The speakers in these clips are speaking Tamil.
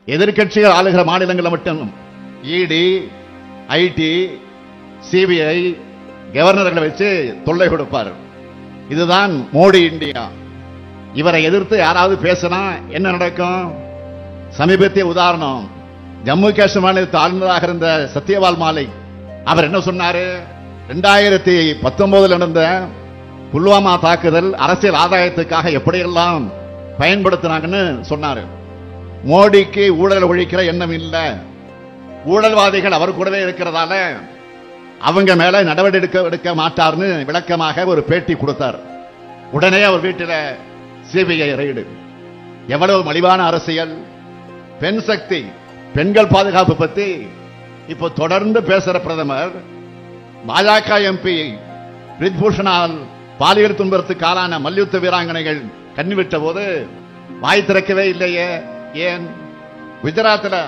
எதிர்கட்சிகள் ஆளுகிற மாநிலங்களில் மட்டும் இடி, ஐடி, சிபிஐ கவர்னர்களை வச்சு தொல்லை கொடுப்பார். இதுதான் மோடி இந்தியா. இவரை எதிர்த்து யாராவது பேசினா என்ன நடக்கும்? சமீபத்திய உதாரணம், ஜம்மு காஷ்மீர் மாநிலத்தில் ஆளுநராக இருந்த சத்யபால் மாலிக் அவர் என்ன சொன்னாரு? 2019 நடந்த புல்வாமா தாக்குதல் அரசியல் ஆதாயத்துக்காக எப்படியெல்லாம் பயன்படுத்தினாங்கன்னு சொன்னாரு. மோடிக்கு ஊழல் ஒழிக்கிற எண்ணம் இல்ல, ஊழல்வாதிகள் அவர் கூடவே இருக்கிறதால அவங்க மேல நடவடிக்கை எடுக்க மாட்டார்னு விளக்கமாக ஒரு பேட்டி கொடுத்தார். உடனே அவர் வீட்டில் சிபிஐ ரெய்டு. எவ்வளவு மலிவான அரசியல்! பெண் சக்தி, பெண்கள் பாதுகாப்பு பத்தி இப்போ தொடர்ந்து பேசுற பிரதமர் பாஜக எம்பி பிரித்பூஷனால் பாலியல் துன்பத்துக்கு ஆளான மல்யுத்த வீராங்கனைகள் கண்ணிவிட்ட போது வாய் திறக்கவே இல்லையே. ஏன்? குஜராத்தில்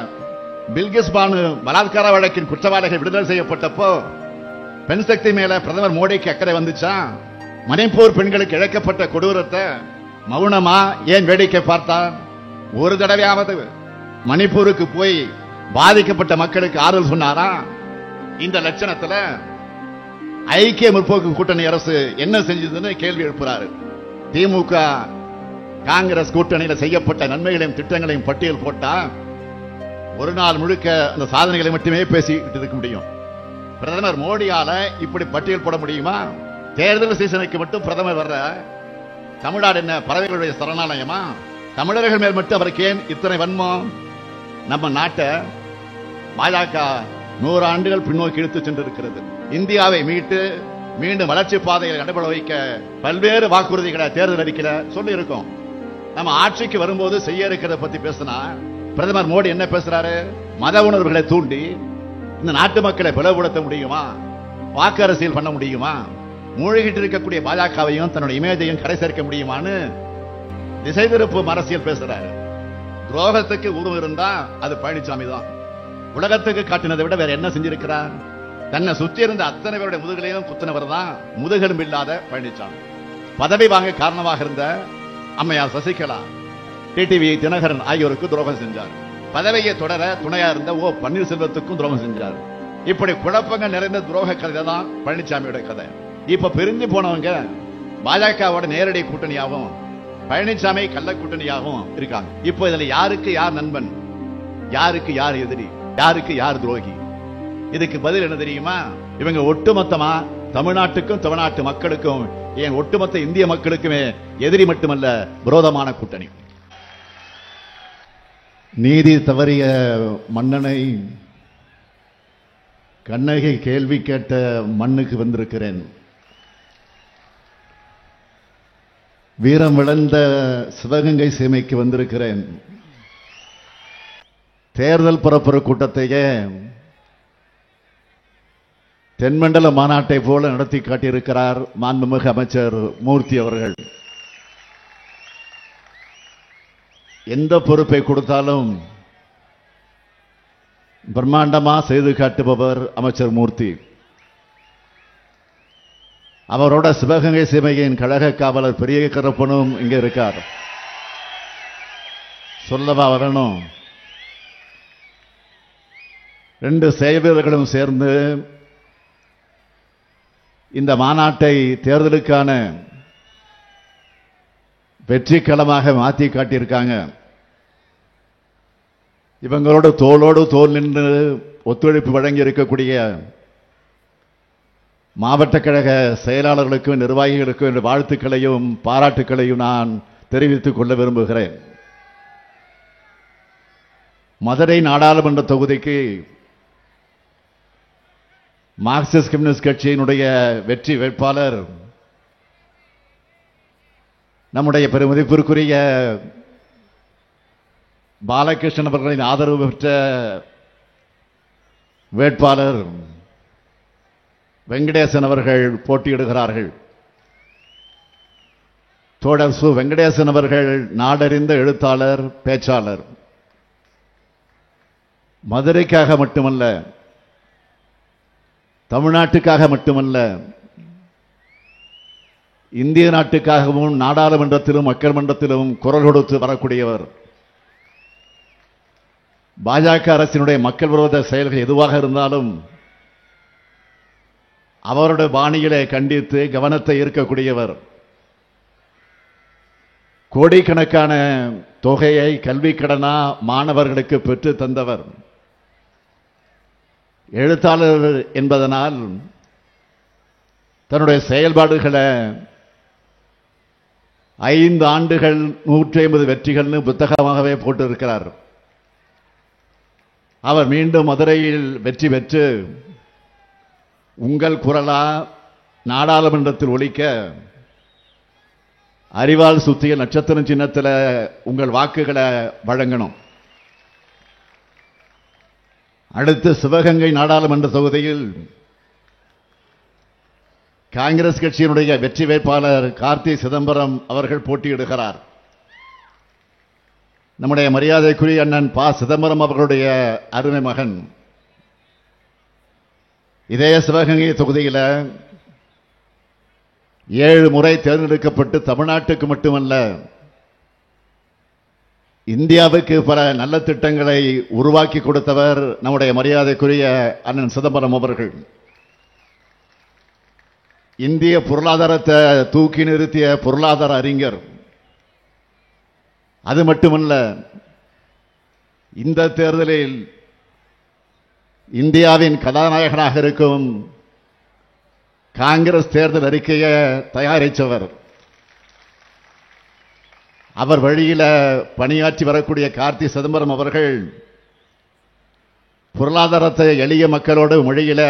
பில்கிஸ் பானு பலாத்கார வழக்கின் குற்றவாளிகள் விடுதலை செய்யப்பட்டப்போ பெண் சக்தி மேல பிரதமர் மோடிக்கு அக்கறை வந்துச்சா? மணிப்பூர் பெண்களுக்கு இழைக்கப்பட்ட கொடூரத்தை மௌனமா ஏன் வேடிக்கை பார்த்தார்? ஒரு தடவையாவது மணிப்பூருக்கு போய் பாதிக்கப்பட்ட மக்களுக்கு ஆறுதல் சொன்னாரா? இந்த லட்சணத்துல ஐக்கிய முற்போக்கு கூட்டணி அரசு என்ன செஞ்சதுன்னு கேள்வி எழுப்புறாரு. திமுக காங்கிரஸ் கூட்டணியில் செய்யப்பட்ட நன்மைகளையும் திட்டங்களையும் பட்டியல் போட்டா ஒரு நாள் முழுக்க அந்த சாதனைகளை மட்டுமே பேசிட்டு இருக்க முடியும். பிரதமர் மோடியால இப்படி பட்டியல் போட முடியுமா? தேர்தல் சீசனுக்கு மட்டும் பிரதமர் வர்ற தமிழ்நாடு என்ன பறவைகளுடைய சரணாலயமா? தமிழர்கள் மேல் மட்டும் அவருக்கு ஏன் இத்தனை வன்மம்? நம்ம நாட்டை பாஜக 100 ஆண்டுகள் பின்னோக்கி இழுத்து சென்றிருக்கிறது. இந்தியாவை மீட்டு மீண்டும் வளர்ச்சி பாதையில் நடைபெற வைக்க பல்வேறு வாக்குறுதிகளை தேர்தல் அறிக்கையில சொல்லி இருக்கோம். நம்ம ஆட்சிக்கு வரும்போது செய்ய இருக்கிறத பத்தி பேசினா பிரதமர் மோடி என்ன பேசுறாரு? மத உணர்வுகளை தூண்டி இந்த நாட்டு மக்களை பிளவுபடுத்த முடியுமா? வாக்கு அரசியல் பண்ண முடியுமா? மூழ்கிட்டு இருக்கக்கூடிய பாஜகவையும் தன்னுடைய இமேஜையும் கரை சேர்க்க முடியுமான்னு திசை திருப்பும் அரசியல் பேசுறாரு. துரோகத்துக்கு உருவம் இருந்தா அது பழனிசாமி தான். உலகத்துக்கு காட்டினதை விட வேற என்ன செஞ்சிருக்கிறார்? தன்னை சுற்றி இருந்த அத்தனை பேருடைய முதுகலையும் குத்தினவர் தான் முதுகெலும்பு இல்லாத பழனிசாமி. பதவி வாங்க காரணமாக இருந்த அம்மையார் சசிகலா, டிடிவி தினகரன் ஆகியோருக்கு துரோகம் செஞ்சார். பதவியை தொடர துணையா இருந்த ஓ பன்னீர்செல்வத்துக்கும் துரோகம் செஞ்சார். இப்படி குழப்பங்கள் நிறைந்த துரோக கதை தான் பழனிசாமியோட கதை. இப்ப பிரிஞ்சு போனவங்க பாஜகவோட நேரடி கூட்டணியாகவும் பழனிசாமி கள்ள கூட்டணியாகவும் இருக்காங்க. இப்போ இதுல யாருக்கு யார் நண்பன், யாருக்கு யார் எதிரி, யாருக்கு யார் துரோகி? இதுக்கு பதில் என்ன தெரியுமா? இவங்க ஒட்டுமொத்தமா தமிழ்நாட்டுக்கும் தமிழ்நாட்டு மக்களுக்கும் ஏன் ஒட்டுமொத்த இந்திய மக்களுக்குமே எதிரி மட்டுமல்ல, விரோதமான கூட்டணி. நீதி தவறிய மன்னனை கண்ணகி கேள்வி கேட்ட மண்ணுக்கு வந்திருக்கிறேன். வீரம் விளந்த சிவகங்கை சீமைக்கு வந்திருக்கிறேன். தேர்தல் பரப்புரை கூட்டத்தையே தென்மண்டல மாநாட்டை போல நடத்தி காட்டியிருக்கிறார் மாண்புமிகு அமைச்சர் மூர்த்தி அவர்கள். எந்த பொறுப்பை கொடுத்தாலும் பிரம்மாண்டமா செய்து காட்டுபவர் அமைச்சர் மூர்த்தி. அவரோட சிவகங்கை சீமையின் கழக காவலர் பெரிய கருப்பனும் இங்க இருக்கார். சொல்லவா வரணும்? 2 செயல்வீரர்களும் சேர்ந்து இந்த மாநாட்டை தேர்தலுக்கான வெற்றி களமாக மாற்றி காட்டியிருக்காங்க. இவங்களோட தோளோடு தோல் நின்று ஒத்துழைப்பு வழங்கி இருக்கக்கூடிய மாவட்ட கழக செயலாளர்களுக்கும் நிர்வாகிகளுக்கும் என்ற வாழ்த்துக்களையும் பாராட்டுக்களையும் நான் தெரிவித்துக் கொள்ள விரும்புகிறேன். மதுரை நாடாளுமன்ற தொகுதிக்கு மார்க்சிஸ்ட் கம்யூனிஸ்ட் கட்சியினுடைய வெற்றி வேட்பாளர் நம்முடைய பெருமதிப்பிற்குரிய பாலகிருஷ்ணன் அவர்களின் ஆதரவு பெற்ற வேட்பாளர் வெங்கடேசன் அவர்கள் போட்டியிடுகிறார்கள். தோழர் சு வெங்கடேசன் அவர்கள் நாடறிந்த எழுத்தாளர், பேச்சாளர். மதுரைக்காக மட்டுமல்ல, தமிழ்நாட்டுக்காக மட்டுமல்ல, இந்திய நாட்டுக்காகவும் நாடாளுமன்றத்திலும் மக்கள் மன்றத்திலும் குரல் கொடுத்து வரக்கூடியவர். பாஜக அரசினுடைய மக்கள் விரோத செயல்கள் எதுவாக இருந்தாலும் அவருடைய பாணியிலே கண்டித்து கவனத்தை ஈர்க்கக்கூடியவர். கோடிக்கணக்கான தொகையை கல்வி கடனா மாணவர்களுக்கு பெற்று தந்தவர். எழுத்தாளர் என்பதனால் தன்னுடைய செயல்பாடுகளை 5 ஆண்டுகள் 150 வெற்றிகள்னு புத்தகமாகவே போட்டிருக்கிறார். அவர் மீண்டும் மதுரையில் வெற்றி பெற்று உங்கள் குரலா நாடாளுமன்றத்தில் ஒலிக்க அறிவால் சுத்திய நட்சத்திரம் சின்னத்தில் உங்கள் வாக்குகளை வழங்கணும். அடுத்து சிவகங்கை நாடாளுமன்ற தொகுதியில் காங்கிரஸ் கட்சியினுடைய வெற்றி வேட்பாளர் கார்த்தி சிதம்பரம் அவர்கள் போட்டியிடுகிறார். நம்முடைய மரியாதைக்குரிய அண்ணன் ப. சிதம்பரம் அவர்களுடைய அருமை மகன். இதே சிவகங்கை தொகுதியில் 7 முறை தேர்ந்தெடுக்கப்பட்டு தமிழ்நாட்டுக்கு மட்டுமல்ல இந்தியாவுக்கு பல நல்ல திட்டங்களை உருவாக்கி கொடுத்தவர் நம்முடைய மரியாதைக்குரிய அண்ணன் சிதம்பரம் அவர்கள். இந்திய பொருளாதாரத்தை தூக்கி நிறுத்திய பொருளாதார அறிஞர். அது மட்டுமல்ல, இந்த தேர்தலில் இந்தியாவின் கதாநாயகனாக இருக்கும் காங்கிரஸ் தேர்தல் அறிக்கையை தயாரித்தவர். அவர் வழியில பணியாற்றி வரக்கூடிய கார்த்தி சிதம்பரம் அவர்கள் பொருளாதாரத்தை எளிய மக்களோடு மொழியில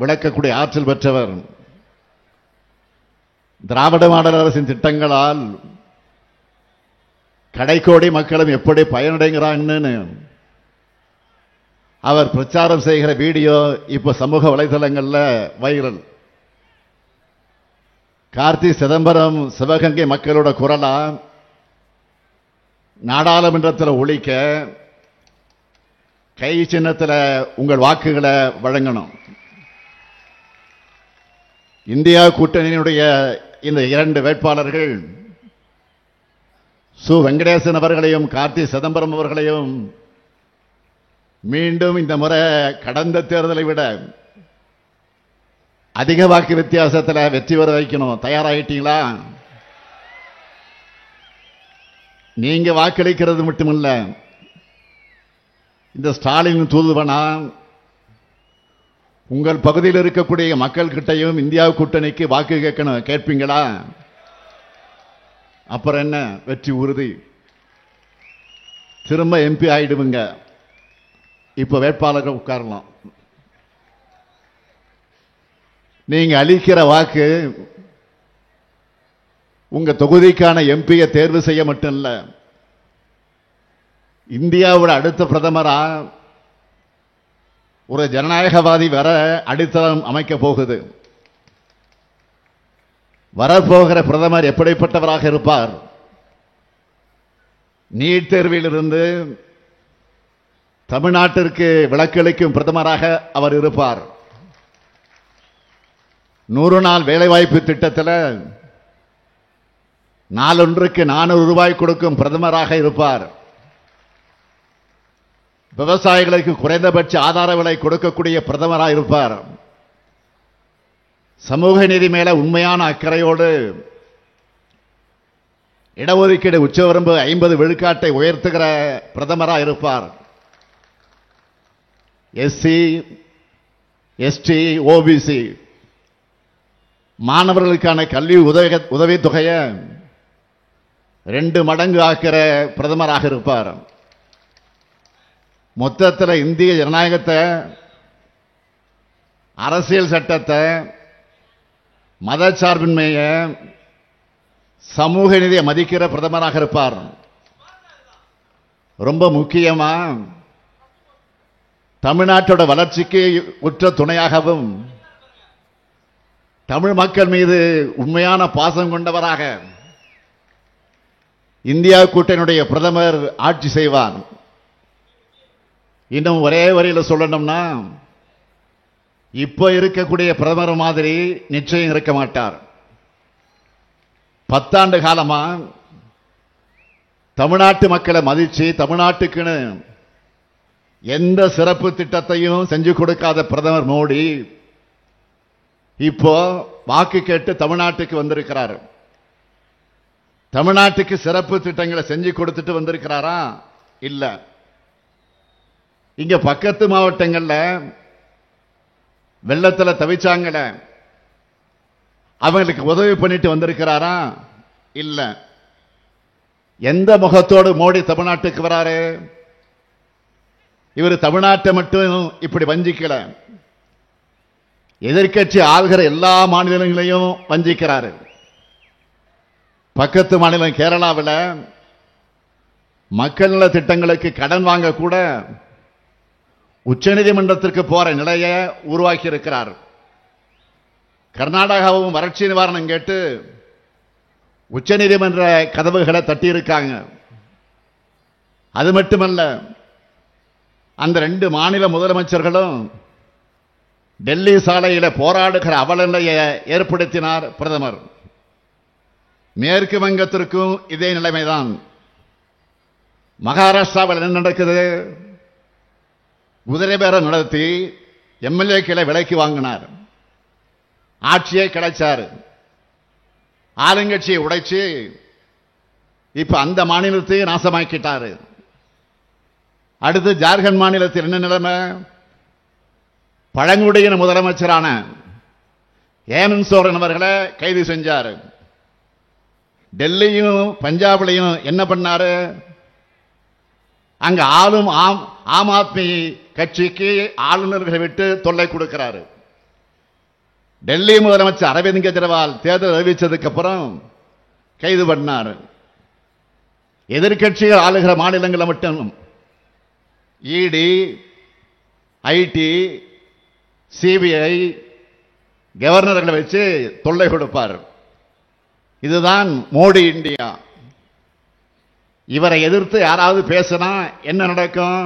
விளக்கக்கூடிய ஆற்றல் பெற்றவர். திராவிட மாடல் அரசின் திட்டங்களால் கடைக்கோடி மக்களும் எப்படி பயனடைகிறாங்கன்னு அவர் பிரச்சாரம் செய்கிற வீடியோ இப்ப சமூக வலைதளங்கள்ல வைரல். கார்த்தி சிதம்பரம் சிவகங்கை மக்களோட குரலா நாடாளுமன்றத்தில் ஒலிக்க கை சின்னத்தில் உங்கள் வாக்குகளை வழங்கணும். இந்தியா கூட்டணியினுடைய இந்த 2 வேட்பாளர்கள் சு. வெங்கடேசன் அவர்களையும் கார்த்தி சிதம்பரம் அவர்களையும் மீண்டும் இந்த முறை கடந்த தேர்தலை விட அதிக வாக்கு வித்தியாசத்தில் வெற்றி பெற வைக்கணும். தயாராகிட்டீங்களா? நீங்க வாக்களிக்கிறது மட்டுமல்ல, இந்த ஸ்டாலின் தூதுவனா உங்கள் பகுதியில் இருக்கக்கூடிய மக்கள் கிட்டையும் இந்தியா கூட்டணிக்கு வாக்கு கேட்கணும். கேட்பீங்களா? அப்புறம் என்ன, வெற்றி உறுதி. திரும்ப எம்பி ஆயிடுவீங்க. இப்ப வேட்பாளர்கள் உட்காரலாம். நீங்க அளிக்கிற வாக்கு உங்க தொகுதிக்கான எம்பியை தேர்வு செய்ய மட்டும் இல்ல, இந்தியாவோட அடுத்த பிரதமரா ஒரு ஜனநாயகவாதி வர அடித்தளம் அமைக்க போகுது. வரப்போகிற பிரதமர் எப்படிப்பட்டவராக இருப்பார்? நீட் தேர்விலிருந்து தமிழ்நாட்டிற்கு விலக்களிக்கும் பிரதமராக அவர் இருப்பார். 100 நாள் வேலைவாய்ப்பு திட்டத்தில் நாளொன்றுக்கு 400 ரூபாய் கொடுக்கும் பிரதமராக இருப்பார். விவசாயிகளுக்கு குறைந்தபட்ச ஆதார விலை கொடுக்கக்கூடிய பிரதமராக இருப்பார். சமூக நீதி மேல உண்மையான அக்கறையோடு இடஒதுக்கீடு உச்சவரம்பு 50 விழுக்காட்டை உயர்த்துகிற பிரதமராக இருப்பார். எஸ்சி, எஸ்டி, ஓபிசி மாணவர்களுக்கான கல்வி உதவித்தொகையை 2 மடங்கு ஆக்கிற பிரதமராக இருப்பார். மொத்தத்தில் இந்திய ஜனநாயகத்தை, அரசியல் சட்டத்தை, மதச்சார்பின்மையை, சமூக நீதியை மதிக்கிற பிரதமராக இருப்பார். ரொம்ப முக்கியமா தமிழ்நாட்டோட வளர்ச்சிக்கு உற்ற துணையாகவும் தமிழ் மக்கள் மீது உண்மையான பாசம் கொண்டவராக இந்தியா கூட்டணியுடைய பிரதமர் ஆட்சி செய்வார். இன்னும் ஒரே வரியில் சொல்லணும்னா, இப்ப இருக்கக்கூடிய பிரதமர் மாதிரி நிச்சயம் இருக்க மாட்டார். 10 ஆண்டு காலமா தமிழ்நாட்டு மக்களை மதிச்சு தமிழ்நாட்டுக்குன்னு எந்த சிறப்பு திட்டத்தையும் செஞ்சு கொடுக்காத பிரதமர் மோடி இப்போ வாக்கு கேட்டு தமிழ்நாட்டுக்கு வந்திருக்கிறார். தமிழ்நாட்டுக்கு சிறப்பு திட்டங்களை செஞ்சு கொடுத்துட்டு வந்திருக்கிறாரா? இல்ல. இங்க பக்கத்து மாவட்டங்கள்ல வெள்ளத்துல தவிச்சாங்கல, அவங்களுக்கு உதவி பண்ணிட்டு வந்திருக்கிறாரா? இல்ல. எந்த முகத்தோடு மோடி தமிழ்நாட்டுக்கு வராரு? இவர் தமிழ்நாட்டை மட்டும் இப்படி வஞ்சிக்கல, எதிர்க்கட்சி ஆள்கிற எல்லா மாநிலங்களையும் வஞ்சிக்கிறாரு. பக்கத்து மாநிலம் கேரளாவில் மக்கள் நல திட்டங்களுக்கு கடன் வாங்க கூட உச்சநீதிமன்றத்திற்கு போற நிலையை உருவாக்கி இருக்கிறார். கர்நாடகாவும் வறட்சி நிவாரணம் கேட்டு உச்சநீதிமன்ற கதவுகளை தட்டியிருக்காங்க. அது மட்டுமல்ல, அந்த 2 மாநில முதலமைச்சர்களும் டெல்லி சாலையில போராடுகிற அவலநிலையை ஏற்படுத்தினார் பிரதமர். மேற்கு வங்கத்திற்கும் இதே நிலைமைதான். மகாராஷ்டிராவில் என்ன நடக்குது? குதிரை பேரம் நடத்தி எம்எல்ஏக்களை விலைக்கு வாங்கினார், ஆட்சியை கிடைச்சார், ஆளுங்கட்சியை உடைச்சு இப்ப அந்த மாநிலத்தை நாசமாக்கிட்டாரு. அடுத்து ஜார்க்கண்ட் மாநிலத்தில் என்ன நிலைமை? பழங்குடியின முதலமைச்சரான ஹேமந்த் சோரன் அவர்களை கைது செஞ்சார். டெல்லியும் பஞ்சாப்லையும் என்ன பண்ணாரு? அங்க ஆளும் ஆம் ஆத்மி கட்சிக்கு ஆளுநர்களை விட்டு தொல்லை கொடுக்கிறாரு. டெல்லி முதலமைச்சர் அரவிந்த் கெஜ்ரிவால் தேர்தல் அறிவிச்சதுக்கு அப்புறம் கைது பண்ணார். எதிர்கட்சிகள் ஆளுகிற மாநிலங்களை மட்டும் இடி, ஐடி, சிபிஐ கவர்னர்களை வச்சு தொல்லை கொடுப்பார். இதுதான் மோடி இந்தியா. இவரை எதிர்த்து யாராவது பேசினா என்ன நடக்கும்?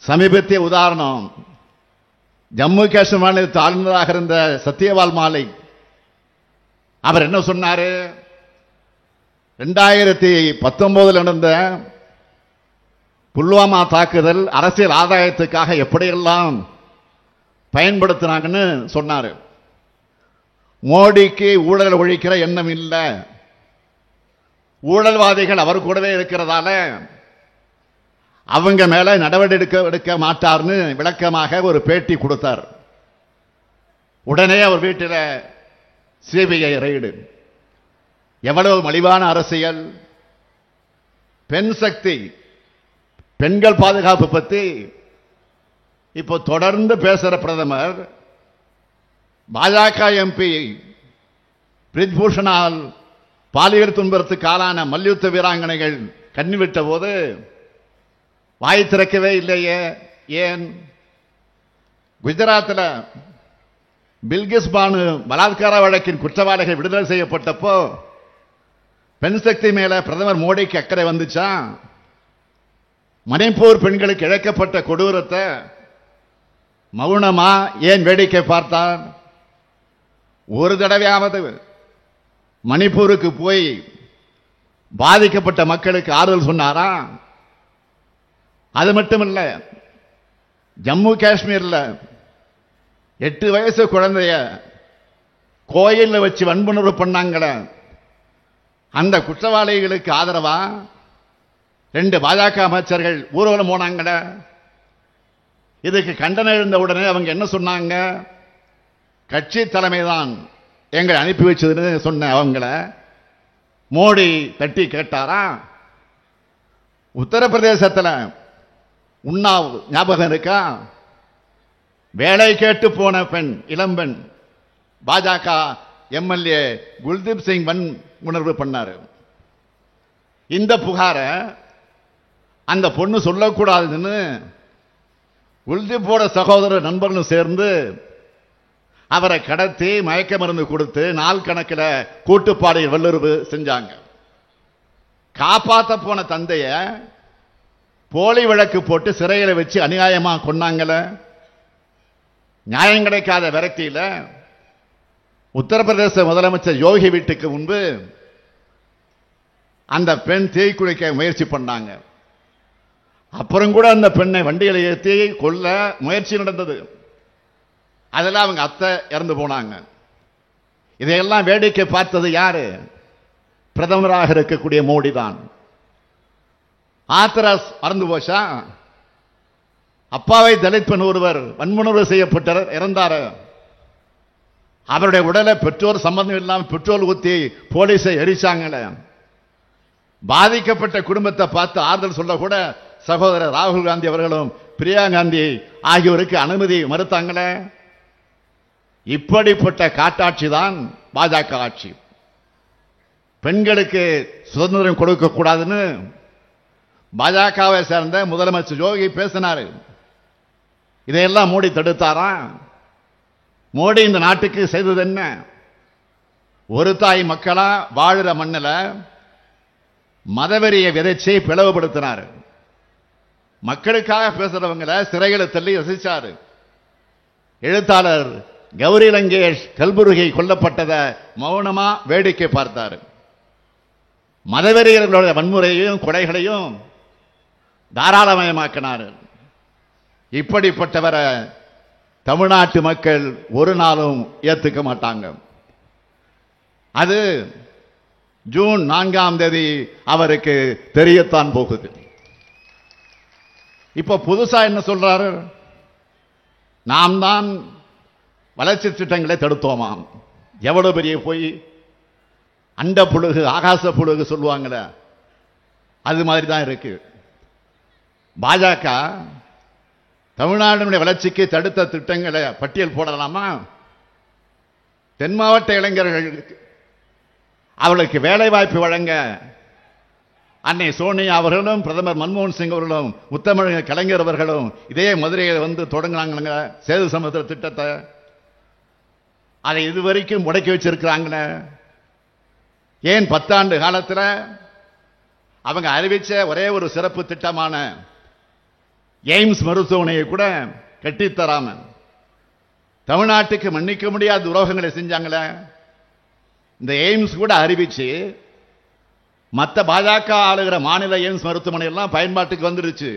சமீபத்திய உதாரணம், ஜம்மு காஷ்மீர் மாநிலத்தில் ஆளுநராக இருந்த சத்யபால் மாலிக் அவர் என்ன சொன்னாரு? 2019 நடந்த புல்வாமா தாக்குதல் அரசியல் ஆதாயத்துக்காக எப்படியெல்லாம் பயன்படுத்தினாங்கன்னு சொன்னாரு. மோடிக்கு ஊழல் ஒழிக்கிற எண்ணம் இல்லை, ஊழல்வாதிகள் அவர் கூடவே இருக்கிறதால அவங்க மேல நடவடிக்கை எடுக்க மாட்டார்னு விளக்கமாக ஒரு பேட்டி கொடுத்தார். உடனே அவர் வீட்டில் சிபிஐ ரெய்டு. எவ்வளவு மலிவான அரசியல்! பெண் சக்தி, பெண்கள் பாதுகாப்பு பத்தி இப்போ தொடர்ந்து பேசுற பிரதமர் பாஜக எம்பி பிரிஜ்பூஷனால் பாலியல் துன்புறுத்துக்கு ஆளான மல்யுத்த வீராங்கனைகள் கண்ணிவிட்ட போது வாய் திறக்கவே இல்லையே. ஏன்? குஜராத்தில் பில்கிஸ் பானு பலாத்கார வழக்கின் குற்றவாளிகள் விடுதலை செய்யப்பட்டப்போ பெண் சக்தி மேல பிரதமர் மோடிக்கு அக்கறை வந்துச்சா? மணிப்பூர் பெண்களுக்கு இழைக்கப்பட்ட கொடூரத்தை மௌனமா ஏன் வேடிக்கை பார்த்தார்? ஒரு தடவையாவது மணிப்பூருக்கு போய் பாதிக்கப்பட்ட மக்களுக்கு ஆறுதல் சொன்னாரா? அது மட்டுமல்ல, ஜம்மு காஷ்மீர்ல 8 வயசு குழந்தைய கோயில்ல வச்சு வன்புணர்வு பண்ணாங்கள, அந்த குற்றவாளிகளுக்கு ஆதரவா 2 பாஜக அமைச்சர்கள் ஊர்வலம் போனாங்கள. இதுக்கு கண்டனம் எழுந்த உடனே அவங்க என்ன சொன்னாங்க? கட்சி தலைமைதான் எங்களை அனுப்பி வச்சதுன்னு சொன்ன அவங்கள மோடி தட்டி கேட்டாரா? உத்தரப்பிரதேசத்தில் உன்னாவ் ஞாபகம் இருக்கா? வேலை கேட்டு போன பெண், இளம்பெண், பாஜக எம்எல்ஏ குல்தீப் சிங் வன்புணர்வு பண்ணாரு. இந்த புகார அந்த பொண்ணு சொல்லக்கூடாதுன்னு குல்தீப்போட சகோதரர் நண்பர்களும் சேர்ந்து அவரை கடத்தி மயக்க மருந்து கொடுத்து நாள் கணக்கில் கூட்டுப்பாளைய வல்லுறவு செஞ்சாங்க. காப்பாத்த போன தந்தைய போலி வழக்கு போட்டு சிறையில் வச்சு அநியாயமா கொன்னாங்கள. நியாயம் கிடைக்காத விரக்தியில உத்தரப்பிரதேச முதலமைச்சர் யோகி வீட்டுக்கு முன்பு அந்த பெண் தீக்குளிக்க முயற்சி பண்ணாங்க. அப்புறம் கூட அந்த பெண்ணை வண்டிகளை ஏற்றி கொல்ல முயற்சி நடந்தது. அதெல்லாம் அவங்க அத்தை இறந்து போனாங்க. இதையெல்லாம் வேடிக்கை பார்த்தது யாரு? பிரதமராக இருக்கக்கூடிய மோடி தான். ஆத்திராஸ் மறந்து போச்சா? அப்பாவை தலித் பெண் ஒருவர் வன்முறை செய்யப்பட்டார், இறந்தார். அவருடைய உடலை பெற்றோர் சம்பந்தம் இல்லாமல் பெட்ரோல் ஊத்தி போலீஸை எரிச்சாங்களே. பாதிக்கப்பட்ட குடும்பத்தை பார்த்து ஆறுதல் சொல்ல கூட சகோதரர் ராகுல் காந்தி அவர்களும் பிரியா காந்தி ஆகியோருக்கு அனுமதி மறுத்தாங்களே. இப்படிப்பட்ட காட்டாட்சி தான் பாஜக ஆட்சி. பெண்களுக்கு சுதந்திரம் கொடுக்க கூடாதுன்னு பாஜகவை சேர்ந்த முதலமைச்சர் யோகி பேசினார். இதையெல்லாம் மோடி தடுத்தாரா? மோடி இந்த நாட்டுக்கு செய்தது என்ன? ஒரு தாய் மக்களா வாழுற மண்ணில் மதவெறியை விதைச்சி பிளவுபடுத்தினார். மக்களுக்காக பேசுறவங்களை சிறைகளை தள்ளி ரசிச்சாரு. எழுத்தாளர் கௌரி லங்கேஷ் கல்புர்கி கொல்லப்பட்டதை மௌனமா வேடிக்கை பார்த்தார். மதவெறியர்களுடைய வன்முறையையும் கொலைகளையும் தாராளமயமாக்கினார். இப்படிப்பட்டவரை தமிழ்நாட்டு மக்கள் ஒரு நாளும் ஏத்துக்க மாட்டாங்க. அது ஜூன் 4ஆம் தேதி அவருக்கு தெரியத்தான் போகுது. இப்ப புதுசா என்ன சொல்றாரு? நாம் தான் வளர்ச்சி திட்டங்களை தடுத்தோமாம். எவ்வளவு பெரிய போய் அண்ட புழுகு ஆகாச புழுகு சொல்லுவாங்கள, அது மாதிரி தான் இருக்கு. பாஜக தமிழ்நாடு வளர்ச்சிக்கு தடுத்த திட்டங்களை பட்டியல் போடலாமா? தென் மாவட்ட இளைஞர்களுக்கு அவர்களுக்கு வேலை வாய்ப்பு வழங்க அன்னை சோனியா அவர்களும் பிரதமர் மன்மோகன் சிங் அவர்களும் முத்தமிழ் கலைஞர் அவர்களும் இதே மதுரையில் வந்து தொடங்கினாங்க சேது சமுத்திர திட்டத்தை. அதை இதுவரைக்கும் முடக்கி வச்சிருக்கிறாங்களே. ஏன் 10 ஆண்டு காலத்தில் அவங்க அறிவிச்ச ஒரே ஒரு சிறப்பு திட்டமான எய்ம்ஸ் மருத்துவமனையை கூட கட்டித்தராம தமிழ்நாட்டுக்கு மன்னிக்க முடியாத துரோகங்களை செஞ்சாங்களே. இந்த எய்ம்ஸ் கூட அறிவிச்சு மற்ற பாஜக ஆளுகிற மாநில எய்ம்ஸ் மருத்துவமனை எல்லாம் பயன்பாட்டுக்கு வந்துருச்சு.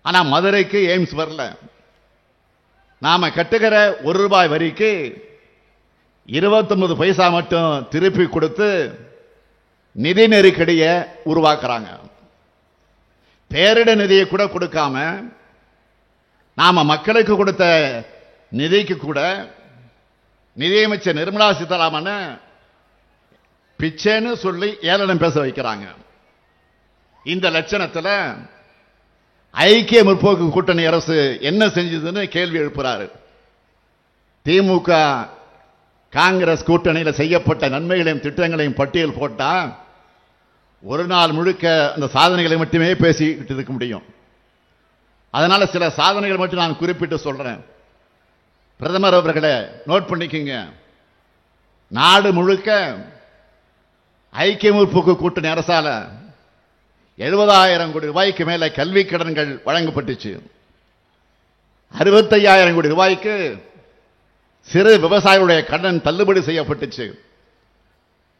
ஆனா மதுரைக்கு எய்ம்ஸ் வரல. நாம கட்டுகிற ₹1 வரிக்கு 29 பைசா மட்டும் திருப்பி கொடுத்து நிதி நெருக்கடியை உருவாக்குறாங்க. பேரிட நிதியை கூட கொடுக்காம நாம மக்களுக்கு கொடுத்த நிதிக்கு கூட நிதியமைச்சர் நிர்மலா சீதாராமன் பிச்சைன்னு சொல்லி ஏளனம் பேச வைக்கிறாங்க. இந்த லட்சணத்தில் ஐக்கிய முற்போக்கு கூட்டணி அரசு என்ன செஞ்சதுன்னு கேள்வி எழுப்புறாரு. திமுக காங்கிரஸ் கூட்டணியில் செய்யப்பட்ட நன்மைகளையும் திட்டங்களையும் பட்டியல் போட்டா ஒரு நாள் முழுக்க அந்த சாதனைகளை மட்டுமே பேசிக்கிட்டு இருக்க முடியும். அதனால சில சாதனைகள் மட்டும் நான் குறிப்பிட்டு சொல்றேன். பிரதமர் அவர்களை நோட் பண்ணிக்கங்க. நாடு முழுக்க ஐக்கிய முற்போக்கு கூட்டணி அரசால 70,000 கோடி ரூபாய்க்கு மேல கல்வி கடன்கள் வழங்கப்பட்டுச்சு. 65,000 கோடி ரூபாய்க்கு சிறு விவசாயிகளுடைய கடன் தள்ளுபடி செய்யப்பட்டுச்சு.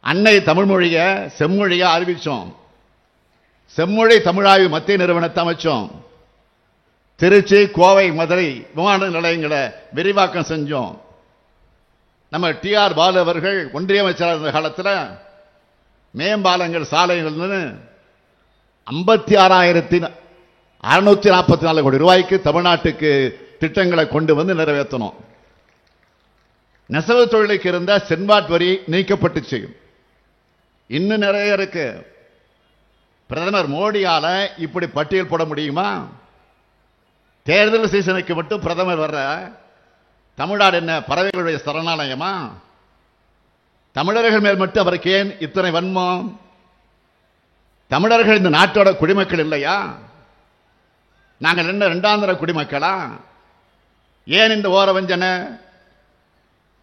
அன்னை தமிழ் மொழியை செம்மொழியா அறிவிச்சோம். செம்மொழி தமிழாய்வு மத்திய நிறுவனத்தை அமைச்சோம். திருச்சி, கோவை, மதுரை விமான நிலையங்களை விரிவாக்கம் செஞ்சோம். நம்ம TR பாலு அவர்கள் ஒன்றிய அமைச்சராக இருந்த காலத்தில் மேம்பாலங்கள் சாலைகள் 56,644 கோடி ரூபாய்க்கு தமிழ்நாட்டுக்கு திட்டங்களை கொண்டு வந்து நிறைவேற்றணும். நெசவு தொழிலுக்கு இருந்த சென்பாட் வரி நீக்கப்பட்டுச்சு. இன்னும் நிறைய இருக்கு. பிரதமர் மோடியால இப்படி பட்டியல் போட முடியுமா? தேர்தல் சீசனுக்கு மட்டும் பிரதமர் வர்ற தமிழ்நாடு என்ன பறவைகளுடைய சரணாலயமா? தமிழர்கள் மேல் மட்டும் அவருக்கு ஏன் இத்தனை வன்மம்? தமிழர்கள் இந்த நாட்டோட குடிமக்கள் இல்லையா? நாங்கள் என்ன இரண்டாந்திர குடிமக்களா? ஏன் இந்த ஓர வஞ்சனை?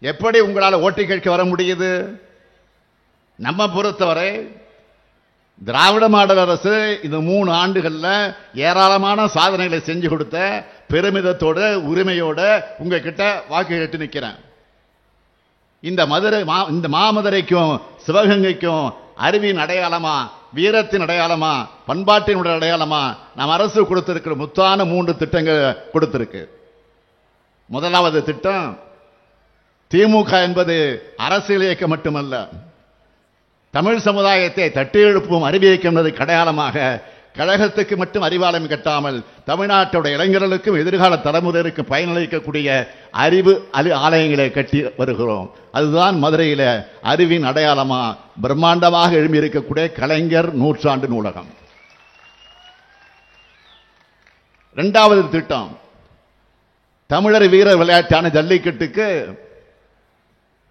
எப்படி உங்களால் ஓட்டு கேட்க வர முடியுது? நம்ம பொறுத்தவரை திராவிட மாடல் அரசு இந்த 3 ஆண்டுகள்ல ஏராளமான சாதனைகளை செஞ்சு கொடுத்த பெருமிதத்தோட உரிமையோட உங்ககிட்ட வாக்கு கேட்டு நிற்கிறேன். இந்த மாமதுரைக்கும் சிவகங்கைக்கும் அறிவின் அடையாளமா, வீரத்தின் அடையாளமா, பண்பாட்டின் அடையாளமா நம் அரசு கொடுத்திருக்கிற முத்தான 3 திட்டங்கள் கொடுத்திருக்கு. முதலாவது திட்டம், திமுக என்பது அரசியல் இயக்கம் மட்டுமல்ல, தமிழ் சமுதாயத்தை தட்டி எழுப்பும் அறிவு இயக்கம் என்பதற்கு அடையாளமாக கழகத்துக்கு மட்டும் அறிவாலயம் கட்டாமல் தமிழ்நாட்டோட இளைஞர்களுக்கும் எதிர்கால தலைமுறைக்கும் பயனளிக்கக்கூடிய அறிவு ஆலயங்களை கட்டி வருகிறோம். அதுதான் மதுரையில அறிவின் அடையாளமா பிரம்மாண்டமாக எழும்பி இருக்கக்கூடிய கலைஞர் நூற்றாண்டு நூலகம். இரண்டாவது திட்டம், தமிழர் வீர விளையாட்டான ஜல்லிக்கட்டுக்கு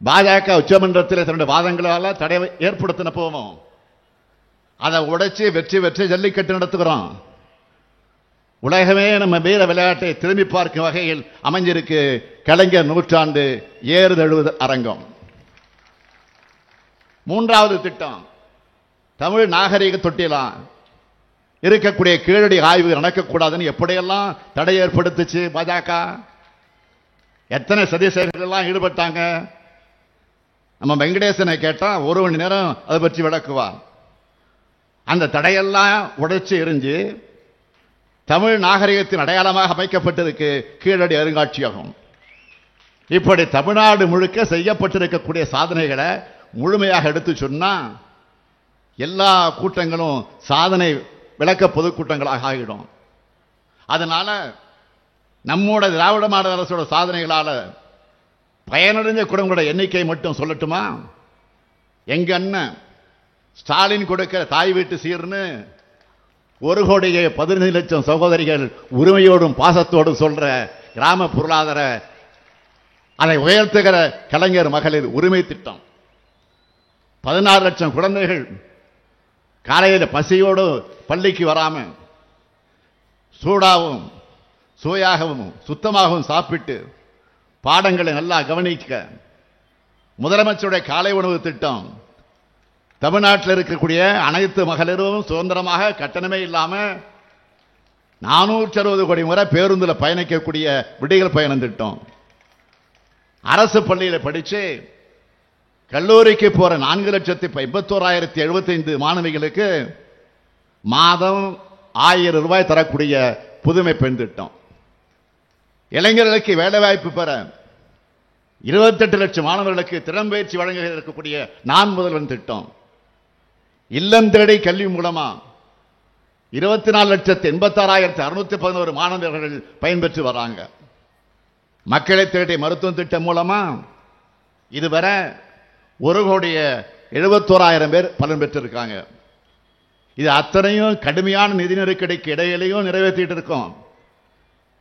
பாஜக உச்சமன்றத்தில் தன்னுடைய வாதங்களால் தடை ஏற்படுத்தின போவோம். அதை உடைச்சு வெற்றி ஜல்லிக்கட்டு நடத்துகிறோம். உலகமே நம்ம வீர விளையாட்டை திரும்பி பார்க்கும் வகையில் அமைஞ்சிருக்கு கலைஞர் நூற்றாண்டு ஏறுதழுவது அரங்கம். மூன்றாவது திட்டம், தமிழ் நாகரிக தொட்டிலாம் இருக்கக்கூடிய கீழடி ஆய்வு நடக்கக்கூடாதுன்னு எப்படியெல்லாம் தடை ஏற்படுத்துச்சு பாஜக. எத்தனை சதி செயல்கள் ஈடுபட்டாங்க. நம்ம வெங்கடேசனை கேட்டா 1 மணி நேரம் அதை பற்றி விளக்குவார். அந்த தடையெல்லாம் உடைச்சு எரிஞ்சு தமிழ் நாகரிகத்தின் அடையாளமாக அமைக்கப்பட்டிருக்கு கீழடி அருங்காட்சியகம். இப்படி தமிழ்நாடு முழுக்க செய்யப்பட்டிருக்கக்கூடிய சாதனைகளை முழுமையாக எடுத்து சொன்னா எல்லா கூட்டங்களும் சாதனை விளக்க பொதுக்கூட்டங்களாக ஆகிடும். அதனால நம்மோட திராவிட மாடல் அரசோட சாதனைகளால பயனடைஞ்ச குடும்பங்களோட எண்ணிக்கை மட்டும் சொல்லட்டுமா? எங்க அண்ணன் ஸ்டாலின் கொடுக்கிற தாய் வீட்டு சீர்னு 1,15,00,000 சகோதரிகள் உரிமையோடும் பாசத்தோடும் சொல்ற கிராம பொருளாதார அதை உயர்த்துகிற கலைஞர் மகளிர் உரிமை திட்டம். 16 லட்சம் குழந்தைகள் காலையில் பசியோடு பள்ளிக்கு வராம சூடாகவும் சுவையாகவும் சுத்தமாகவும் சாப்பிட்டு பாடங்களை நல்லா கவனிக்க முதலமைச்சருடைய காலை உணவு திட்டம். தமிழ்நாட்டில் இருக்கக்கூடிய அனைத்து மகளிரும் சுதந்திரமாக கட்டணமே இல்லாம 460 கோடி முறை பேருந்தில் பயணிக்கக்கூடிய விடியல் பயணம் திட்டம். அரசு பள்ளியில் படிச்சு கல்லூரிக்கு போற 4,51,075 மாணவிகளுக்கு மாதம் 1000 ரூபாய் தரக்கூடிய புதுமை பெண் திட்டம். இளைஞர்களுக்கு வேலை வாய்ப்பு பெற 28 லட்சம் மாணவர்களுக்கு திறன் பயிற்சி வழங்க இருக்கக்கூடிய நான் முதல்வன் திட்டம். இல்லம் தேடி கல்வி மூலமா 24,86,611 மாணவர்கள் பயன்பெற்று வராங்க. மக்களை தேடி மருத்துவ திட்டம் மூலமா இதுவரை 1,71,00,000 பேர் பலன் பெற்றிருக்காங்க. இது அத்தனையும் கடுமையான நிதி நெருக்கடிக்கு இடையிலையும் நிறைவேற்றிட்டு இருக்கோம்.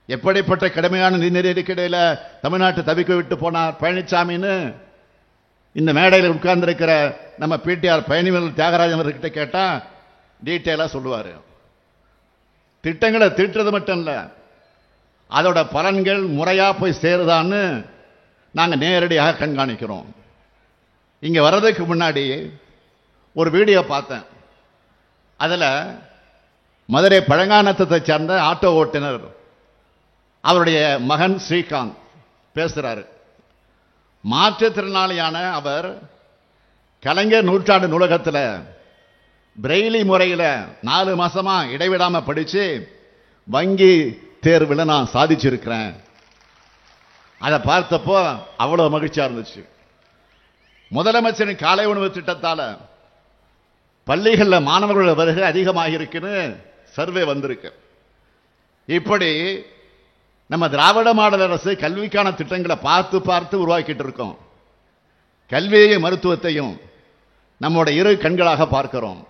எப்படிப்பட்ட கடுமையான நிதி நெருக்கடியில தமிழ்நாட்டை தவிக்க விட்டு போனார் பழனிசாமின்னு இந்த மேடையில் உட்கார்ந்திருக்கிற நம்ம பிடிஆர் பயணிகள் தியாகராஜன் அவர்கிட்ட கேட்டா டீட்டெயிலா சொல்லுவாரு. திட்டங்களை தீட்டுறது மட்டும் இல்ல, அதோட பலன்கள் முறையா போய் சேருதான்னு நாங்க நேரடியாக கண்காணிக்கிறோம். இங்க வர்றதுக்கு முன்னாடி ஒரு வீடியோ பார்த்தேன். அதுல மதுரை பழங்கானத்தை சேர்ந்த ஆட்டோ ஓட்டுநர் அவருடைய மகன் ஸ்ரீகாந்த் பேசுறாரு. மாற்றுத்திறனாளியான அவர் கலைஞர் நூற்றாண்டு நூலகத்தில் பிரெய்லி முறையில் 4 மாசமா இடைவிடாம படிச்சு வங்கி தேர்வில் நான் சாதிச்சிருக்கிறேன். அதை பார்த்தப்போ அவ்வளவு மகிழ்ச்சியா இருந்துச்சு. முதலமைச்சரின் காலை உணவு திட்டத்தால பள்ளிகளில் மாணவர்கள் வருகை அதிகமாக இருக்குன்னு சர்வே வந்திருக்கு. இப்படி நம்ம திராவிட மாடல் அரசு கல்விக்கான திட்டங்களை பார்த்து பார்த்து உருவாக்கிட்டு இருக்கோம். கல்வியையும் மருத்துவத்தையும் நம்முடைய இரு கண்களாக பார்க்கிறோம்.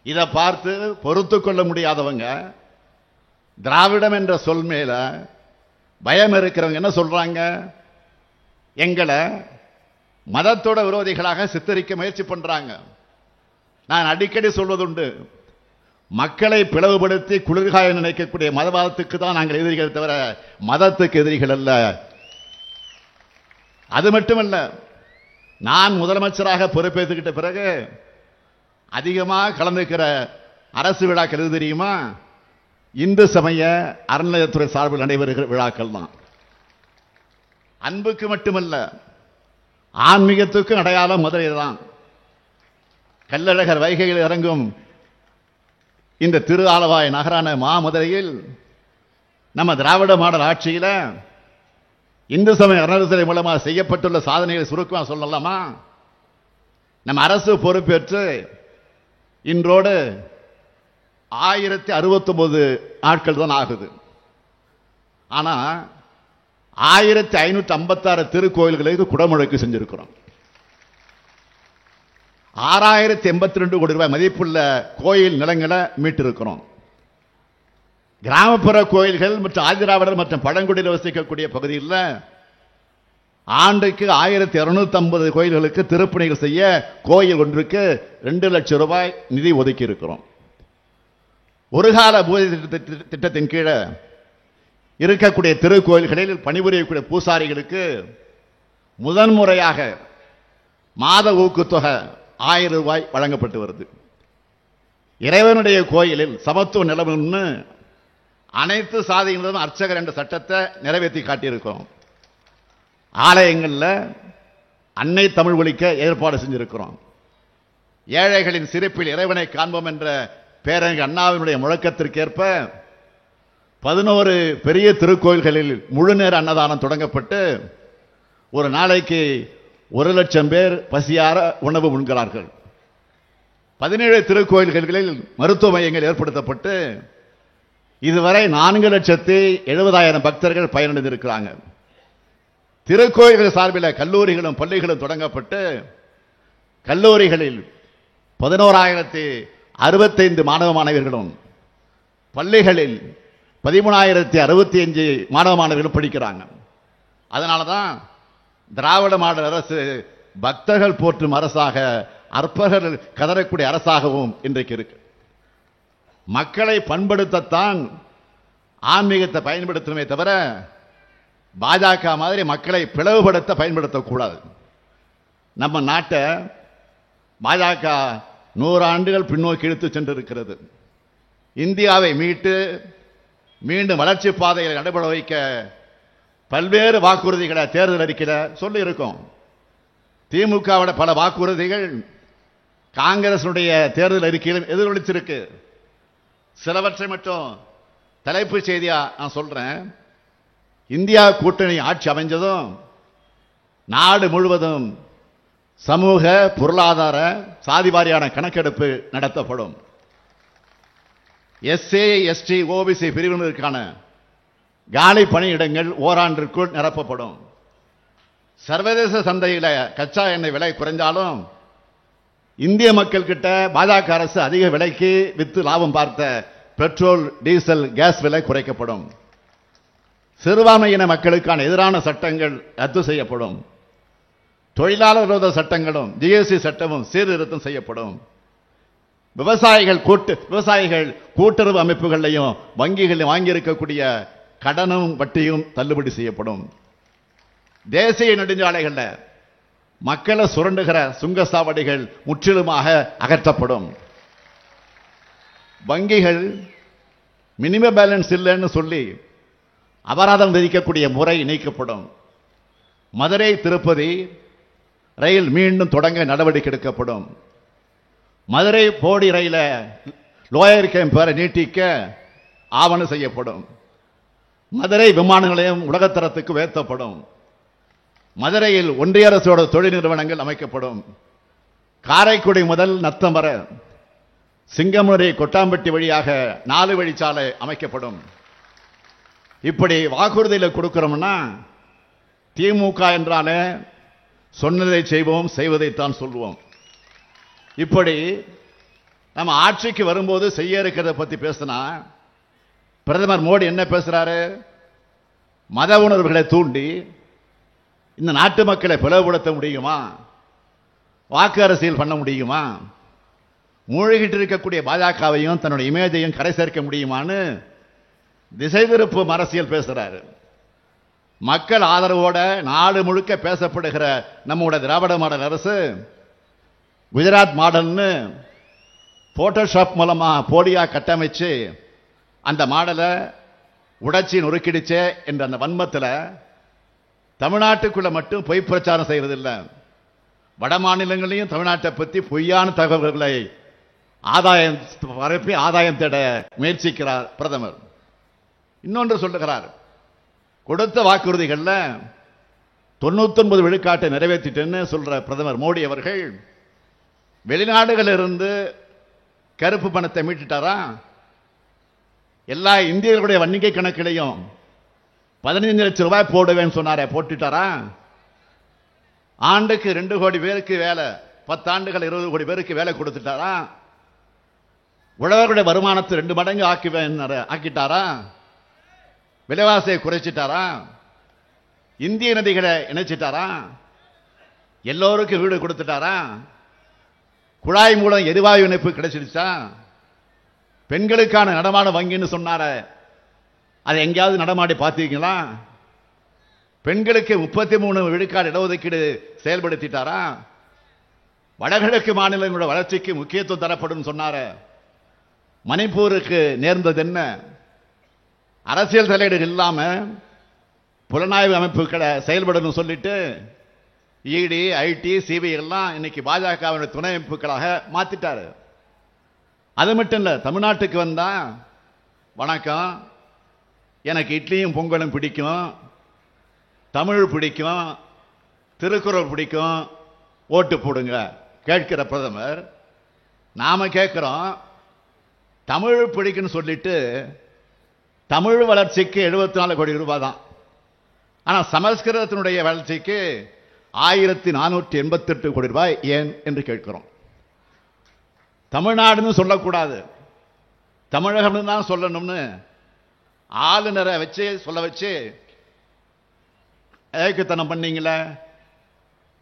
இதை பார்த்து பொறுத்து கொள்ள முடியாதவங்க திராவிடம் என்ற சொல் மேல பயம் இருக்கிறவங்க என்ன சொல்றாங்க, எங்களை மதத்தோட விரோதிகளாக சித்தரிக்க முயற்சி பண்றாங்க. நான் அடிக்கடி சொல்வதுண்டு, மக்களை பிளவுபடுத்தி குளிர்காய நினைக்கக்கூடிய மதவாதத்துக்கு தான் நாங்கள் எதிரிகள் தவிர மதத்துக்கு எதிரிகள் அல்ல. அது மட்டுமல்ல, நான் முதலமைச்சராக பொறுப்பேற்றுக்கிட்ட பிறகு அதிகமாக கலந்துக்கிற அரசு விழாக்கள் எது தெரியுமா? இந்து சமய அறநிலையத்துறை சார்பில் நடைபெறுகிற விழாக்கள் தான். அன்புக்கு மட்டுமல்ல, ஆன்மீகத்துக்கும் அடையாளம் மதுரை தான். கள்ளழகர் வைகையில் இறங்கும் இந்த திரு ஆலவாய் நகரான மாமதுரையில் நம்ம திராவிட மாடல் ஆட்சியில் இந்து சமய அறநிலையத்துறை மூலமாக செய்யப்பட்டுள்ள சாதனைகளை சுருக்கமாக சொல்லலாமா? நம்ம அரசு பொறுப்பேற்று இன்றோடு 1069 நாட்கள் தான் ஆகுது. ஆனா 1556 திருக்கோயில்களுக்கு குடமுழுக்கு செஞ்சிருக்கிறோம். 6082 கோடி ரூபாய் மதிப்புள்ள கோயில் நிலங்களை மீட்டிருக்கிறோம். கிராமப்புற கோயில்கள் மற்றும் ஆதிராவிடர் மற்றும் பழங்குடியில் வசிக்கக்கூடிய பகுதியில் ஆண்டுக்கு 1250 கோயில்களுக்கு திருப்பணிகள் செய்ய கோயில் ஒன்றுக்கு 2 லட்சம் ரூபாய் நிதி ஒதுக்கி இருக்கிறோம். ஒரு கால பூஜை திட்டத்தின் கீழே இருக்கக்கூடிய திருக்கோயில்களில் பணிபுரியக்கூடிய பூசாரிகளுக்கு முதன்முறையாக மாத ஊக்குத்தொகை 1000 ரூபாய் வழங்கப்பட்டு வருது. இறைவனுடைய கோயிலில் சமத்துவ நிலவுன்னு அனைத்து சாதியினரும் அர்ச்சகர் என்ற சட்டத்தை நிறைவேற்றி காட்டியிருக்கிறோம். ஆலயங்களில் அன்னை தமிழ் ஒலிக்க ஏற்பாடு செஞ்சிருக்கிறோம். ஏழைகளின் சிரிப்பில் இறைவனை காண்போம் என்ற பேரறிஞர் அண்ணாவினுடைய முழக்கத்திற்கேற்ப 11 பெரிய திருக்கோயில்களில் முழுநேர அன்னதானம் தொடங்கப்பட்டு ஒரு நாளைக்கு 1 லட்சம் பேர் பசியார உணவு உண்கிறார்கள். 17 திருக்கோயில்களில் மருத்துவ மையங்கள் ஏற்படுத்தப்பட்டு இதுவரை 4,70,70,000 பக்தர்கள் பயனடைந்திருக்கிறாங்க. திருக்கோயில்கள் சார்பில் கல்லூரிகளும் பள்ளிகளும் தொடங்கப்பட்டு கல்லூரிகளில் 11,065 மாணவ மாணவியர்களும் பள்ளிகளில் 13,065 மாணவ மாணவிகளும் படிக்கிறாங்க. அதனால தான் திராவிட மாடல் அரசு பக்தர்கள் போற்றும் அரசாக, அற்பர்கள் கதறக்கூடிய அரசாகவும் இன்றைக்கு இருக்கு. மக்களை பண்படுத்தத்தான் ஆன்மீகத்தை பயன்படுத்தணுமே தவிர பாஜக மாதிரி மக்களை பிளவுபடுத்த பயன்படுத்தக்கூடாது. நம்ம நாட்டை பாஜக 100 ஆண்டுகள் பின்னோக்கி இழுத்து சென்றிருக்கிறது. இந்தியாவை மீட்டு மீண்டும் வளர்ச்சி பாதைகளை நடைபெற வைக்க பல்வேறு வாக்குறுதிகளை தேர்தல் அறிக்கையில் சொல்லி இருக்கோம். திமுகவோட பல வாக்குறுதிகள் காங்கிரசுடைய தேர்தல் அறிக்கையிலும் எதிரொலிச்சிருக்கு. சிலவற்றை மட்டும் தலைப்புச் செய்தியா நான் சொல்றேன். இந்தியா கூட்டணி ஆட்சி அமைஞ்சதும் நாடு முழுவதும் சமூக பொருளாதார சாதி வாரியான கணக்கெடுப்பு நடத்தப்படும். எஸ்சி எஸ்டி ஓபிசி பிரிவினருக்கான காலி பணியிடங்கள் ஓராண்டிற்குள் நிரப்பப்படும். சர்வதேச சந்தையில் கச்சா எண்ணெய் விலை குறைந்தாலும் இந்திய மக்கள் கிட்ட பாஜக அரசு அதிக விலைக்கு வித்து லாபம் பார்த்த பெட்ரோல் டீசல் கேஸ் விலை குறைக்கப்படும். சிறுபான்மையின மக்களுக்கான எதிரான சட்டங்கள் ரத்து செய்யப்படும். தொழிலாளர் விரோத சட்டங்களும் ஜிஎஸ்டி சட்டமும் சீர்திருத்தம் செய்யப்படும். விவசாயிகள் கூட்டுறவு அமைப்புகளையும் வங்கிகளில் வாங்கியிருக்கக்கூடிய கடனும் வட்டியும் தள்ளுபடி செய்யப்படும். தேசிய நெடுஞ்சாலைகளில் மக்களை சுரண்டுகிற சுங்கசாவடிகள் முற்றிலுமாக அகற்றப்படும். வங்கிகள் மினிமம் பேலன்ஸ் இல்லைன்னு சொல்லி அபராதம் விதிக்கக்கூடிய முறை நீக்கப்படும். மதுரை திருப்பதி ரயில் மீண்டும் தொடங்க நடவடிக்கை எடுக்கப்படும். மதுரை போடி ரயில லோயர் கேம்ப் வரை நீட்டிக்க ஆவணம் செய்யப்படும். மதுரை விமான நிலையம் உலகத்தரத்துக்கு உயர்த்தப்படும். மதுரையில் ஒன்றிய அரசோட தொழில் நிறுவனங்கள் அமைக்கப்படும். காரைக்குடி முதல் நத்தம் வரை சிங்கமுறை கொட்டாம்பட்டி வழியாக 4 வழிச்சாலை அமைக்கப்படும். இப்படி வாக்குறுதியில் கொடுக்கிறோம்னா திமுக என்றாலே சொன்னதை செய்வோம், செய்வதைத்தான் சொல்வோம். இப்படி நம்ம ஆட்சிக்கு வரும்போது செய்ய இருக்கிறத பத்தி பேசினா பிரதமர் மோடி என்ன பேசுறாரு? மத உணர்வுகளை தூண்டி இந்த நாட்டு மக்களை பிளவுபடுத்த முடியுமா? வாக்கு அரசியல் பண்ண முடியுமா? மூழ்கிட்டு இருக்கக்கூடிய பாஜகவையும் தன்னுடைய இமேஜையும் கரை சேர்க்க முடியுமான்னு திசை திருப்பும் அரசியல் பேசுறாரு. மக்கள் ஆதரவோட நாடு முழுக்க பேசப்படுகிற நம்முடைய திராவிட மாடல் அரசு குஜராத் மாடல்னு போட்டோஷாப் மூலமா போலியா கட்டமைச்சு அந்த மாடலை உடைச்சி நொறுக்கிடுச்சே என்ற அந்த வன்மத்தில் தமிழ்நாட்டுக்குள்ள மட்டும் பொய் பிரச்சாரம் செய்யறதில்லை, வட மாநிலங்களையும் தமிழ்நாட்டை பற்றி பொய்யான தகவல்களை பரப்பி ஆதாயம் தேட முயற்சிக்கிறார் பிரதமர். இன்னொன்று சொல்லுகிறார், கொடுத்த வாக்குறுதிகள்ல 99 விழுக்காட்டை நிறைவேற்றிட்டேன்னு சொல்ற பிரதமர் மோடி அவர்கள் வெளிநாடுகளில் இருந்து கருப்பு பணத்தை மீட்டுட்டாரா? எல்லா இந்தியர்களுடைய வணிகை கணக்கிலையும் 15 லட்சம் ரூபாய் போடுவேன்னு சொன்னாரே, போட்டுட்டாரா? ஆண்டுக்கு 2 கோடி பேருக்கு வேலை, 10 ஆண்டுகள் 20 கோடி பேருக்கு வேலை கொடுத்துட்டாரா? உழவர்களுடைய வருமானத்தை 2 மடங்கு ஆக்கிட்டாரா? விலைவாசியை குறைச்சிட்டாரா? இந்திய நதிகளை இணைச்சிட்டாரா? எல்லோருக்கும் வீடு கொடுத்துட்டாரா? குழாய் மூலம் எரிவாயு இணைப்பு கிடைச்சிருச்சா? பெண்களுக்கான நடமாட வங்கின்னு சொன்னார, அதை எங்கேயாவது நடமாடி பார்த்தீங்களா? பெண்களுக்கு 33 விழுக்காடு இடஒதுக்கீடு செயல்படுத்திட்டாரா? வடகிழக்கு மாநிலங்களோட வளர்ச்சிக்கு முக்கியத்துவம் தரப்படும் சொன்னார, மணிப்பூருக்கு நேர்ந்தது என்ன? அரசியல் தலையீடு இல்லாம புலனாய்வு அமைப்புகளை செயல்படணும் சொல்லிட்டு இடி, ஐடி, சிபிஐ எல்லாம் இன்னைக்கு பாஜகவினுடைய துணை அமைப்புகளாக மாத்திட்டாரு. அது மட்டும் இல்ல, தமிழ்நாட்டுக்கு வந்தா வணக்கம், எனக்கு இட்லியும் பொங்கலும் பிடிக்கும், தமிழ் பிடிக்கும், திருக்குறள் பிடிக்கும், ஓட்டு போடுங்க கேட்கிற பிரதமர், நாம கேட்கிறோம் தமிழ் பிடிக்குன்னு சொல்லிட்டு தமிழ் வளர்ச்சிக்கு 74 கோடி ரூபாய் தான். ஆனா சமஸ்கிருதத்தினுடைய வளர்ச்சிக்கு 1488 கோடி ரூபாய் ஏன் என்று கேட்கிறோம். தமிழ்நாடுன்னு சொல்லக்கூடாது, தமிழகம் தான் சொல்லணும்னு ஆளுநரை வச்சு சொல்ல வச்சு ஏகத்தனம் பண்ணீங்களே,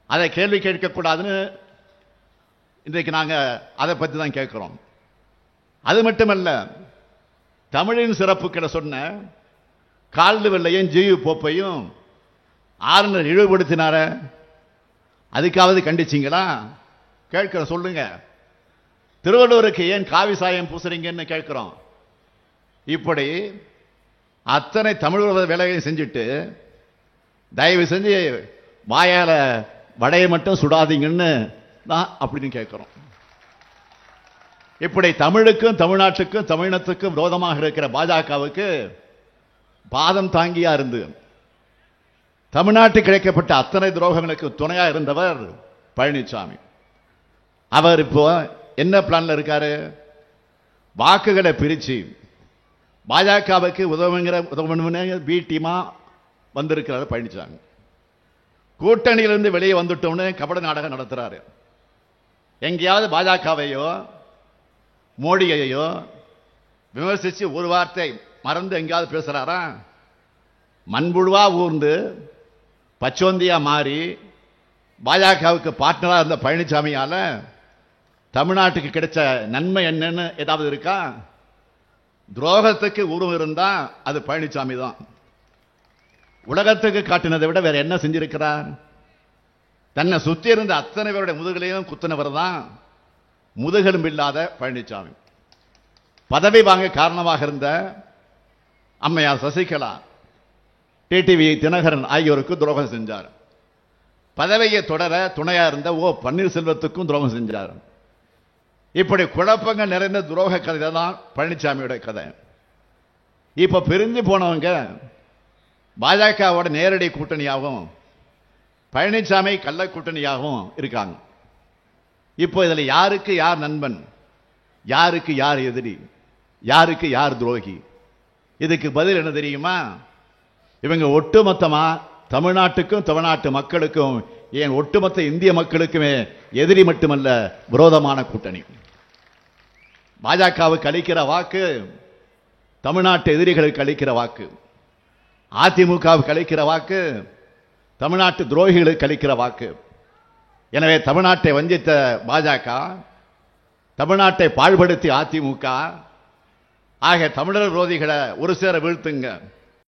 அதை கேள்வி கேட்கக்கூடாதுன்னு இன்றைக்கு நாங்க அதை பற்றி தான் கேட்கிறோம். அது மட்டுமல்ல, தமிழின் சிறப்புகளை சொன்ன கால்டுவெல்லையும் ஜியு போப்பையும் ஆளுநர் இழிவுபடுத்தினார, அதுக்காவது கண்டிச்சிங்களா? கேட்கிற சொல்லுங்க. திருவள்ளுவருக்கு ஏன் காவி சாயம் பூசுறீங்கன்னு கேட்கிறோம். இப்படி அத்தனை தமிழ் வேலையை செஞ்சுட்டு தயவு செஞ்சு வாயால வடையை மட்டும் சுடாதீங்கன்னு தான் அப்படின்னு கேட்கிறோம். இப்படி தமிழுக்கும் தமிழ்நாட்டுக்கும் தமிழினத்துக்கும் விரோதமாக இருக்கிற பாஜகவுக்கு பாதம் தாங்கியா இருந்து தமிழ்நாட்டுக்கு கிடைக்கப்பட்ட அத்தனை துரோகங்களுக்கு துணையா இருந்தவர் பழனிசாமி. அவர் இப்போ என்ன பிளான்ல இருக்காரு? வாக்குகளை பிரிச்சு பாஜகவுக்கு உதவுங்கிற பி டீமா வந்திருக்கிறார் பழனிசாமி. கூட்டணியிலிருந்து வெளியே வந்துட்டோம்னு கபட நாடகம் நடத்துறாரு. எங்கேயாவது பாஜகவையோ மோடியையோ விமர்சிச்சு ஒரு வார்த்தை மறந்து எங்கேயாவது பேசுறாரா? மண்புழுவா ஊர்ந்து பச்சோந்தியா மாறி பாஜகவுக்கு பார்ட்னரா இருந்த பழனிசாமியால தமிழ்நாட்டுக்கு கிடைச்ச நன்மை என்னன்னு ஏதாவது இருக்கா? துரோகத்துக்கு உருவம் இருந்தா அது பழனிசாமி தான். உலகத்துக்கு காட்டினதை விட வேற என்ன செஞ்சிருக்கிறார்? தன்னை சுத்தி இருந்த அத்தனை பேருடைய முதுகலையும் குத்தினவர் தான் முதுகெலும்பு இல்லாத பழனிசாமி. பதவி வாங்க காரணமாக இருந்த அம்மையார் சசிகலா, டிடிவி தினகரன் ஆகியோருக்கு துரோகம் செஞ்சார். பதவியை தொடர துணையா இருந்த பன்னீர்செல்வத்துக்கும் துரோகம் செஞ்சார். இப்படி குழப்பங்கள் நிறைந்த துரோக கதை தான் பழனிசாமியோட கதை. இப்ப பிரிஞ்சு போனவங்க பாஜகவோட நேரடி கூட்டணியாகவும் பழனிசாமி கள்ள கூட்டணியாகவும் இருக்காங்க. இப்போ இதுல யாருக்கு யார் நண்பன், யாருக்கு யார் எதிரி, யாருக்கு யார் துரோகி? இதுக்கு பதில் என்ன தெரியுமா? இவங்க ஒட்டுமொத்தமா தமிழ்நாட்டுக்கும் தமிழ்நாட்டு மக்களுக்கும், ஏன் ஒட்டுமொத்த இந்திய மக்களுக்குமே எதிரி மட்டுமல்ல, விரோதமான கூட்டணி. பாஜகவுக்கு அளிக்கிற வாக்கு தமிழ்நாட்டு எதிரிகளுக்கு அளிக்கிற வாக்கு, அதிமுகவுக்கு அளிக்கிற வாக்கு தமிழ்நாட்டு துரோகிகளுக்கு அளிக்கிற வாக்கு. எனவே தமிழ்நாட்டை வஞ்சித்த பாஜக, தமிழ்நாட்டை பாழ்படுத்தி அதிமுக ஆகிய தமிழர் விரோதிகளை ஒரு சேர வீழ்த்துங்க.